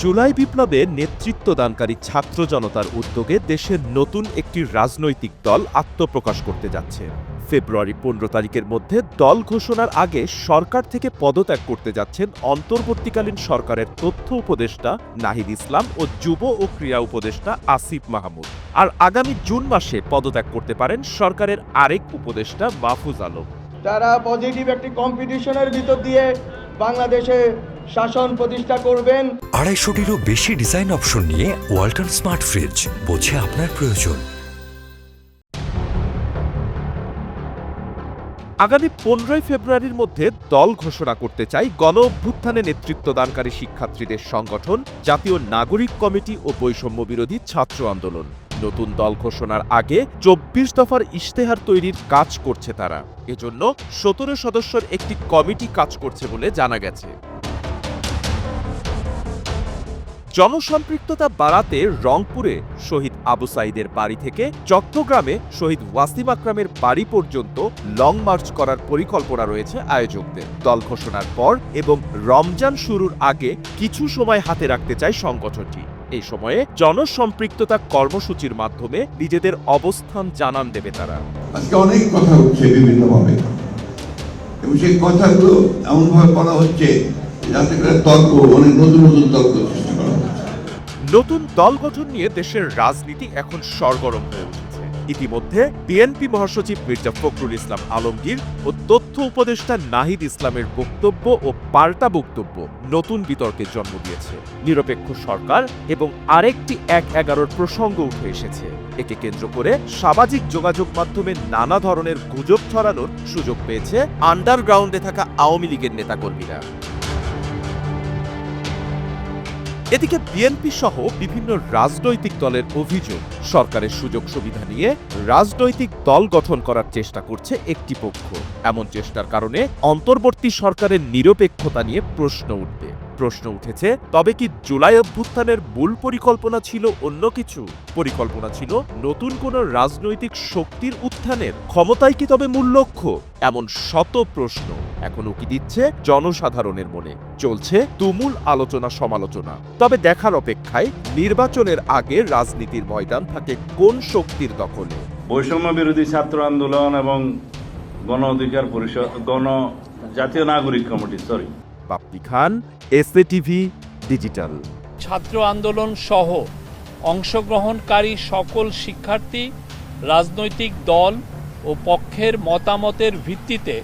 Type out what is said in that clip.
জুলাই বিপ্লবে নেতৃত্বদানকারী ছাত্র জনতার উদ্যোগে দেশের নতুন একটি রাজনৈতিক দল আত্মপ্রকাশ করতে যাচ্ছে। ফেব্রুয়ারি 15 তারিখের মধ্যে দল ঘোষণার আগে সরকার থেকে পদত্যাগ করতে যাচ্ছেন অন্তর্বর্তীকালীন সরকারের তথ্য উপদেষ্টা নাহিদ ইসলাম ও যুব ও ক্রীড়া উপদেষ্টা আসিফ মাহমুদ। আর আগামী জুন মাসে পদত্যাগ করতে পারেন সরকারের আরেক উপদেষ্টা মাহফুজ আলম। তারা পজিটিভ একটি কম্পিটিশনের ভিতর দিয়ে বাংলাদেশে শাসন প্রতিষ্ঠা করবেন। 250-টিরও বেশি ডিজাইন অপশন নিয়ে ওয়ালটন স্মার্ট ফ্রিজ, বোঝে আপনার প্রয়োজন। আগামী 15 ফেব্রুয়ারির মধ্যে দল ঘোষণা করতে চাই গণ অভ্যুত্থানে নেতৃত্বদানকারী শিক্ষার্থীদের সংগঠন জাতীয় নাগরিক কমিটি ও বৈষম্য বিরোধী ছাত্র আন্দোলন। নতুন দল ঘোষণার আগে 24 দফার ইশতেহার তৈরির কাজ করছে তারা। এজন্য 17 সদস্যের একটি কমিটি কাজ করছে বলে জানা গেছে। জনসম্পৃক্ততা বাড়াতে রংপুরে শহীদ আবু সাইদের বাড়ি থেকে চট্টগ্রামে শহীদ ওয়াসিম আকরামের বাড়ি পর্যন্ত লং মার্চ করার পরিকল্পনা রয়েছে আয়োজকদের। দল ঘোষণার পর এবং রমজান শুরুর আগে কিছু সময় হাতে রাখতে চায় সংগঠনটি। এই সময়ে জনসম্পৃক্ততা কর্মসূচির মাধ্যমে নিজেদের অবস্থান জানান দেবে তারা। আজকে অনেক কথা হচ্ছে বিভিন্নভাবে, এবং সেই কথাগুলো এমনভাবে বলা হচ্ছে যাতে করে তর্ক, অনেক নতুন নতুন তর্ক সৃষ্টি করা হচ্ছে। নতুন দল গঠন নিয়ে দেশের রাজনীতি এখন সরগরম হয়ে উঠেছে। ইতিমধ্যে বিএনপি মহাসচিব মির্জা ফখরুল ইসলাম আলমগীর ও তথ্য উপদেষ্টা নাহিদ ইসলামের বক্তব্য ও পাল্টা বক্তব্য নতুন বিতর্কের জন্ম দিয়েছে। নিরপেক্ষ সরকার এবং আরেকটি 1-11 প্রসঙ্গ উঠে এসেছে। একে কেন্দ্র করে সামাজিক যোগাযোগ মাধ্যমে নানা ধরনের গুজব ছড়ানোর সুযোগ পেয়েছে আন্ডারগ্রাউন্ডে থাকা আওয়ামী লীগের নেতাকর্মীরা। এদিকে বিএনপি সহ বিভিন্ন রাজনৈতিক দলের অভিযোগ, সরকারের সুযোগ সুবিধা নিয়ে রাজনৈতিক দল গঠন করার চেষ্টা করছে একটি পক্ষ। এমন চেষ্টার কারণে অন্তর্বর্তী সরকারের নিরপেক্ষতা নিয়ে প্রশ্ন উঠেছে, তবে কি জুলাই অভ্যুত্থানের মূল পরিকল্পনা ছিল অন্য কিছু? পরিকল্পনা ছিল নতুন কোন রাজনৈতিক শক্তির উত্থানের? ক্ষমতাই কি তবে মূল লক্ষ্য? এমন শত প্রশ্ন এখন উকি দিচ্ছে জনসাধারণের মনে। চলছে তুমুল আলোচনা সমালোচনা। তবে দেখার অপেক্ষায় নির্বাচনের আগে রাজনীতির ময়দান থাকে কোন শক্তির দখলে। বৈষম্য বিরোধী ছাত্র আন্দোলন এবং গণ অধিকার পরিষদ, জাতীয় নাগরিক কমিটি, বাপ্পি খান, এসএটিভি ডিজিটাল। ছাত্র আন্দোলন সহ অংশগ্রহণকারী সকল শিক্ষার্থী, রাজনৈতিক দল ও পক্ষের মতামতের ভিত্তিতে